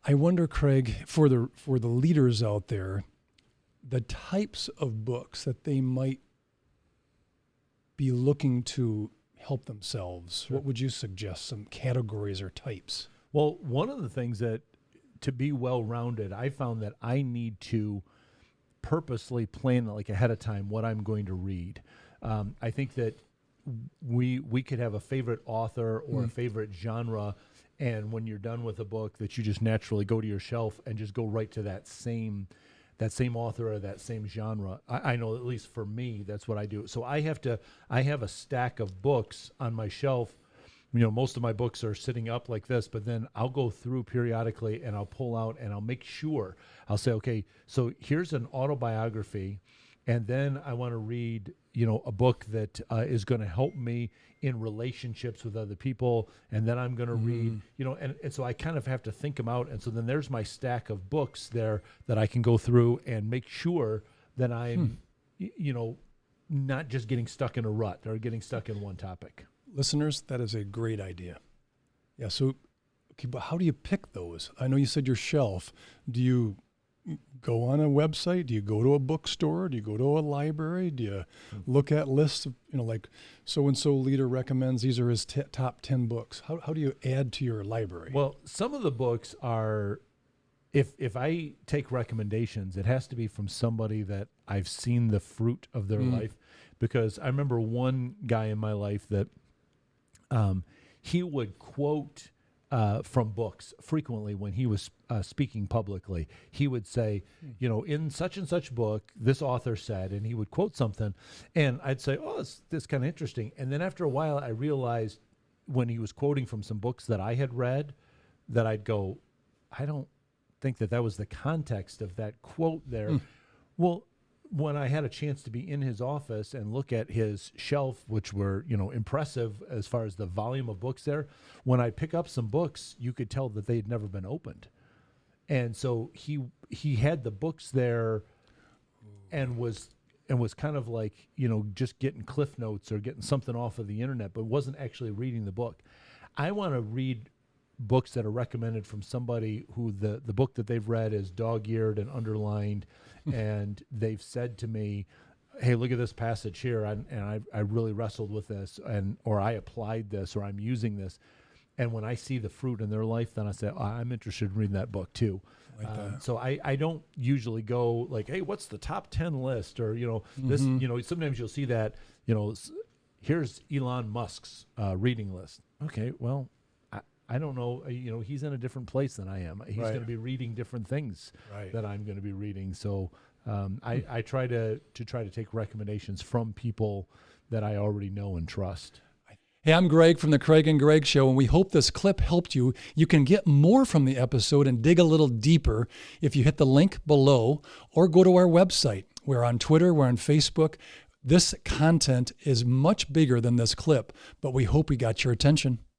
I wonder, Craig, for the leaders out there, the types of books that they might be looking to help themselves. Sure. What would you suggest? Some categories or types? Well, one of the things that to be well-rounded, I found that I need to purposely plan like ahead of time what I'm going to read. I think that we could have a favorite author or a favorite genre, and when you're done with a book, that you just naturally go to your shelf and just go right to that same author or that same genre. I know, at least for me, that's what I do. So I have a stack of books on my shelf. You know, most of my books are sitting up like this, but then I'll go through periodically and I'll pull out and I'll make sure. I'll say, okay, so here's an autobiography, and then I want to read, a book that is going to help me in relationships with other people, and then I'm going to read, and so I kind of have to think them out, and so then there's my stack of books there that I can go through and make sure that I'm, not just getting stuck in a rut or getting stuck in one topic. Listeners, that is a great idea. Yeah, so, okay, but how do you pick those? I know you said your shelf. Do you go on a website? Do you go to a bookstore? Do you go to a library? Do you look at lists of, like so-and-so leader recommends these are his top 10 books? How do you add to your library? Well, some of the books are, if I take recommendations, it has to be from somebody that I've seen the fruit of their life, because I remember one guy in my life that he would quote from books frequently when he was speaking publicly. He would say, in such and such book, this author said, and he would quote something, and I'd say, oh, this kind of interesting. And then after a while, I realized when he was quoting from some books that I had read, that I'd go, I don't think that was the context of that quote there. Well, when I had a chance to be in his office and look at his shelf, which were, impressive as far as the volume of books there, when I pick up some books, you could tell that they had never been opened. And so he had the books there and was kind of like, just getting cliff notes or getting something off of the internet, but wasn't actually reading the book. I want to read books that are recommended from somebody who the book that they've read is dog-eared and underlined, and they've said to me, hey, look at this passage here, and I really wrestled with this, or I applied this, or I'm using this. And when I see the fruit in their life, then I say, I'm interested in reading that book too. Like that. So I don't usually go like, hey, what's the top 10 list? Or, this, sometimes you'll see that, here's Elon Musk's reading list. Okay, well, I don't know, he's in a different place than I am. He's going to be reading different things that I'm going to be reading. So I try to take recommendations from people that I already know and trust. Hey, I'm Greg from the Craig and Greg Show, and we hope this clip helped you. You can get more from the episode and dig a little deeper if you hit the link below or go to our website. We're on Twitter, we're on Facebook. This content is much bigger than this clip, but we hope we got your attention.